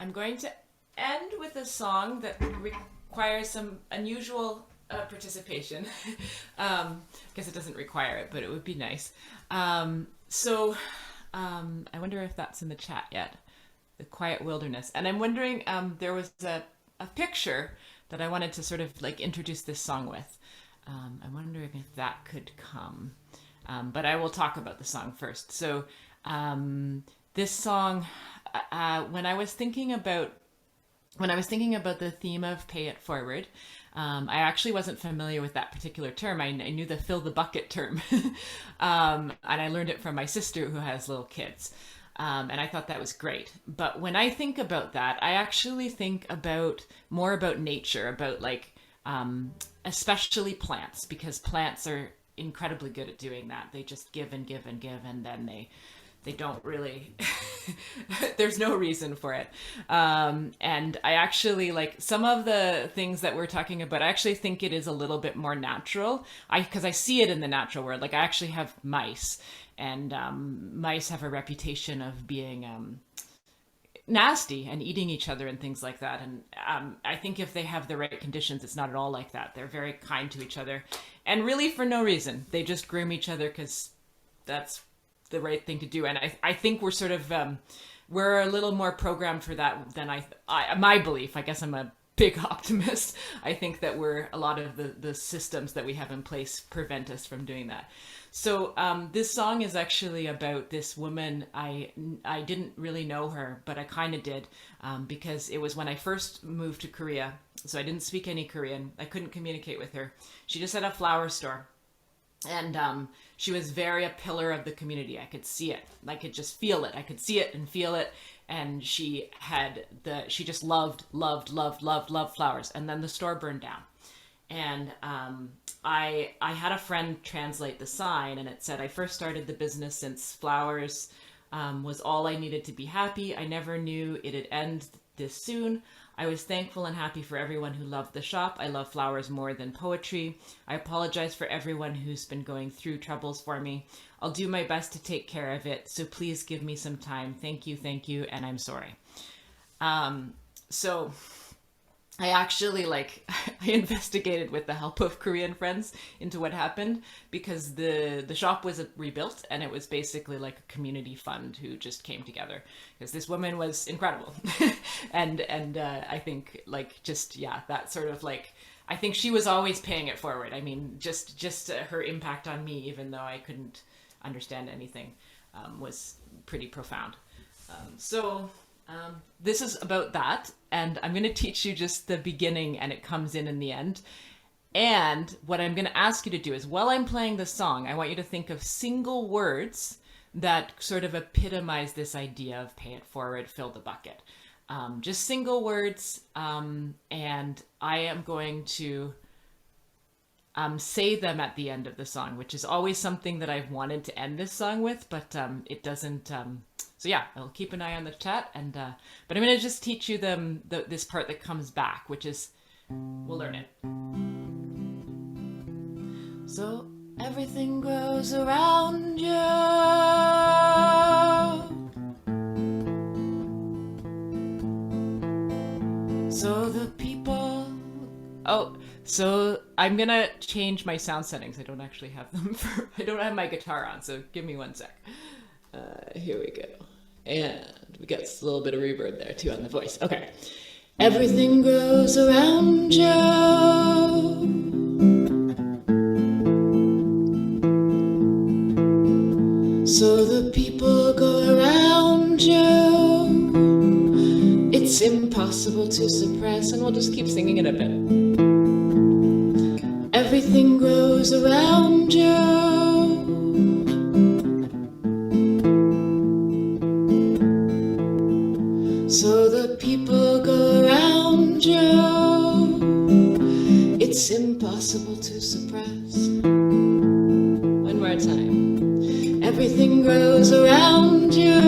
I'm going to end with a song that requires some unusual participation. I guess it doesn't require it, but it would be nice. I wonder if that's in the chat yet. The Quiet Wilderness. And I'm wondering, there was a picture that I wanted to sort of like introduce this song with. I'm wondering if that could come. But I will talk about the song first. So this song, when I was thinking about the theme of Pay It Forward, I actually wasn't familiar with that particular term. I knew the fill the bucket term. And I learned it from my sister who has little kids. And I thought that was great. But when I think about that, I actually think more about nature, about like, especially plants, because plants are incredibly good at doing that. They just give and give and give, and then they don't really, there's no reason for it. And I actually like some of the things that we're talking about, I actually think it is a little bit more natural. Because I see it in the natural world. Like I actually have mice, and mice have a reputation of being nasty and eating each other and things like that. And I think if they have the right conditions, it's not at all like that. They're very kind to each other, and really for no reason. They just groom each other because that's the right thing to do. And I think we're sort of we're a little more programmed for that than my belief. I guess I'm a big optimist. I think that a lot of the systems that we have in place prevent us from doing that. So this song is actually about this woman. I didn't really know her, but I kind of did, because it was when I first moved to Korea. So I didn't speak any Korean. I couldn't communicate with her. She just had a flower store. And she was very a pillar of the community. I could see it. I could just feel it. I could see it and feel it. And she just loved flowers. And then the store burned down. And I had a friend translate the sign, and it said, "I first started the business since flowers was all I needed to be happy. I never knew it'd end this soon. I was thankful and happy for everyone who loved the shop. I love flowers more than poetry. I apologize for everyone who's been going through troubles for me. I'll do my best to take care of it. So please give me some time. Thank you, and I'm sorry." So I actually I investigated with the help of Korean friends into what happened, because the shop was rebuilt, and it was basically like a community fund who just came together, because this woman was incredible. and I think that sort of I think she was always paying it forward. I mean, just her impact on me, even though I couldn't understand anything, was pretty profound. This is about that, and I'm going to teach you just the beginning, and it comes in the end. And what I'm going to ask you to do is, while I'm playing the song, I want you to think of single words that sort of epitomize this idea of pay it forward, fill the bucket. Just single words, and I am going to say them at the end of the song, which is always something that I've wanted to end this song with, but it doesn't. So yeah, I'll keep an eye on the chat, and but I'm going to just teach you this part that comes back, which is, we'll learn it. So everything grows around you. So the people. So I'm gonna change my sound settings. I don't actually have them. I don't have my guitar on, so give me one sec. Here we go. And we got a little bit of reverb there too on the voice. Okay. Everything grows around you. So the people go around you. It's impossible to suppress, and we'll just keep singing it a bit. Everything grows around you. So the people go around you. It's impossible to suppress. One more time. Everything grows around you.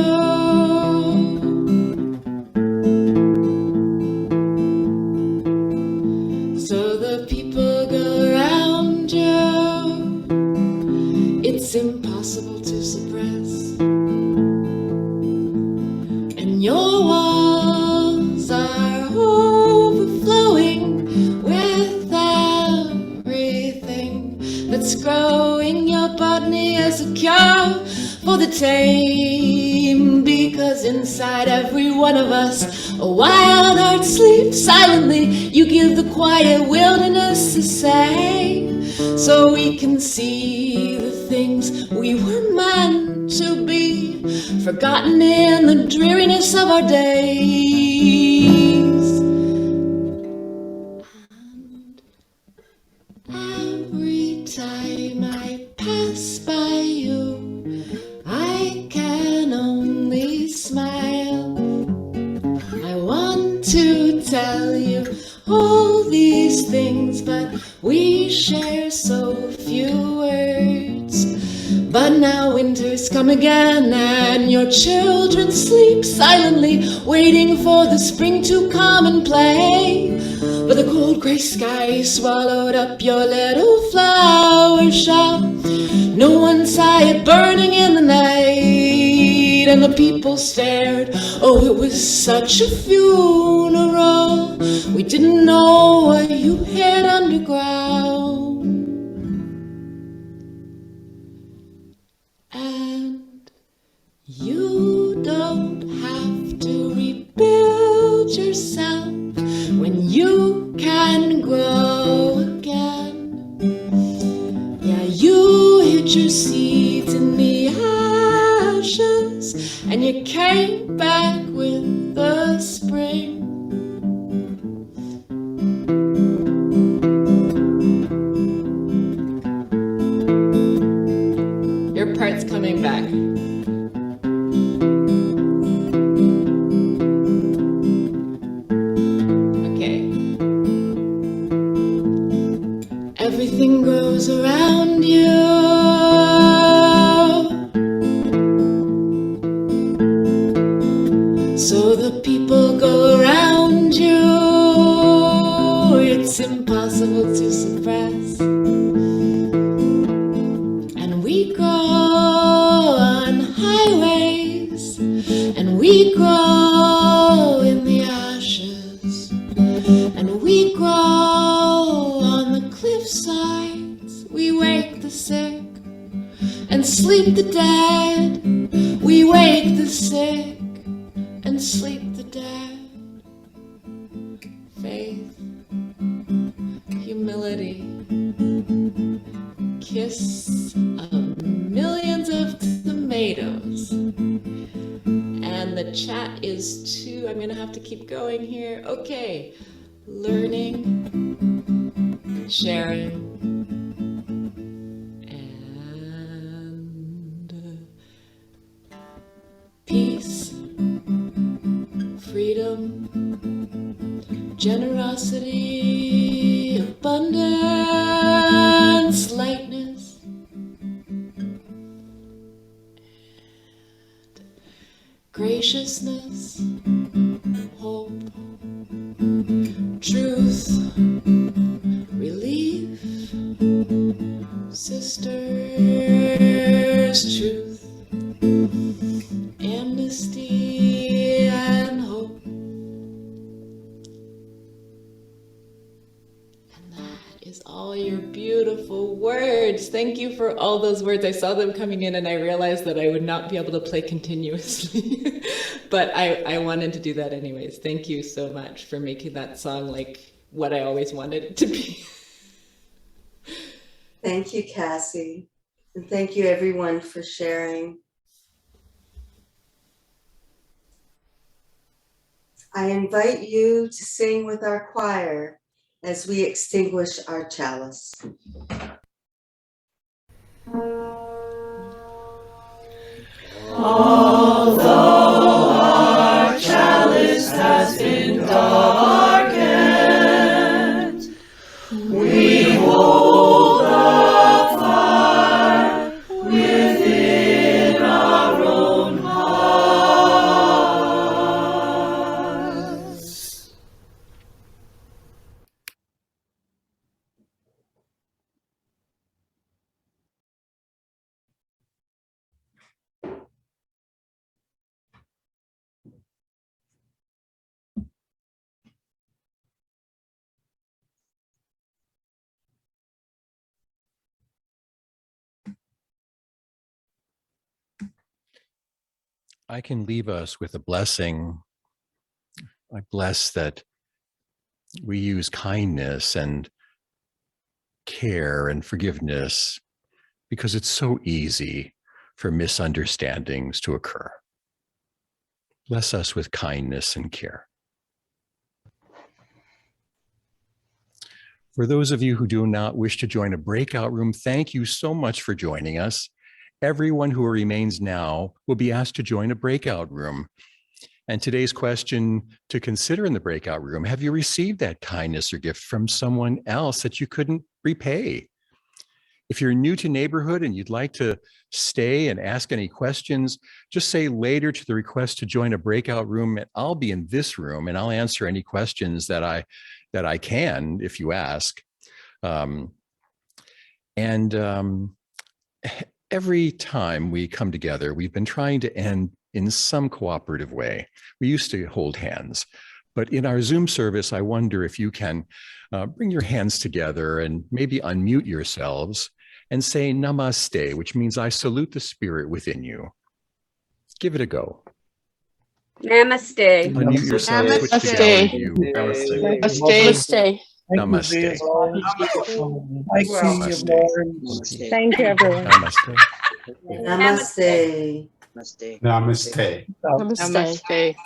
So the people go around you. It's impossible to suppress. And your walls are overflowing with everything that's growing. Your botany is a cure for the tame, because inside every one of us a wild heart sleeps silently. You give the quiet wilderness a say, so we can see the things we were meant to be, forgotten in the dreariness of our days. And every time I pass by you, I can only smile. I want to tell you all these things, but we share so few words. But now winter's come again, and your children sleep silently, waiting for the spring to come and play. But the cold gray sky swallowed up your little flower shop. No one saw it burning in the night, and the people stared. Oh, it was such a funeral. We didn't know what you hid underground. And you don't have your seeds in the ashes, and you came back with the spring. Your part's coming back. Okay. Everything grows around you. So the people go around you. It's impossible to suppress. And we grow on highways, and we grow in the ashes, and we grow on the cliff sides. We wake the sick and sleep the dead. We wake the sick and sleep the dead. Faith, humility, kiss of millions of tomatoes. And the chat is too, I'm gonna have to keep going here. Okay, learning, sharing, and peace, freedom, generosity, abundance, lightness, graciousness, hope, truth, relief, sisters, truth, amnesty, and hope. And that is all your beautiful words. Thank you for all those words. I saw them coming in and I realized that I would not be able to play continuously, but I wanted to do that anyways. Thank you so much for making that song like what I always wanted it to be. Thank you, Cassie. And thank you everyone for sharing. I invite you to sing with our choir as we extinguish our chalice. Although our chalice has been darkened, we hold the fire within our own hearts. I can leave us with a blessing. I bless that we use kindness and care and forgiveness because it's so easy for misunderstandings to occur. Bless us with kindness and care. For those of you who do not wish to join a breakout room, thank you so much for joining us. Everyone who remains now will be asked to join a breakout room. And today's question to consider in the breakout room: have you received that kindness or gift from someone else that you couldn't repay? If you're new to neighborhood and you'd like to stay and ask any questions, just say later to the request to join a breakout room. I'll be in this room and I'll answer any questions that I can if you ask. Every time we come together, we've been trying to end in some cooperative way. We used to hold hands, but in our Zoom service, I wonder if you can bring your hands together and maybe unmute yourselves and say namaste, which means I salute the spirit within you. Give it a go. Namaste. Unmute yourselves, switch to Namaste. gallery view. Namaste. Thank you, Zee, Namaste. as always. Mike, Namaste. Lauren. Namaste. Thank you, everyone. Namaste. Namaste. Namaste. Namaste. Namaste.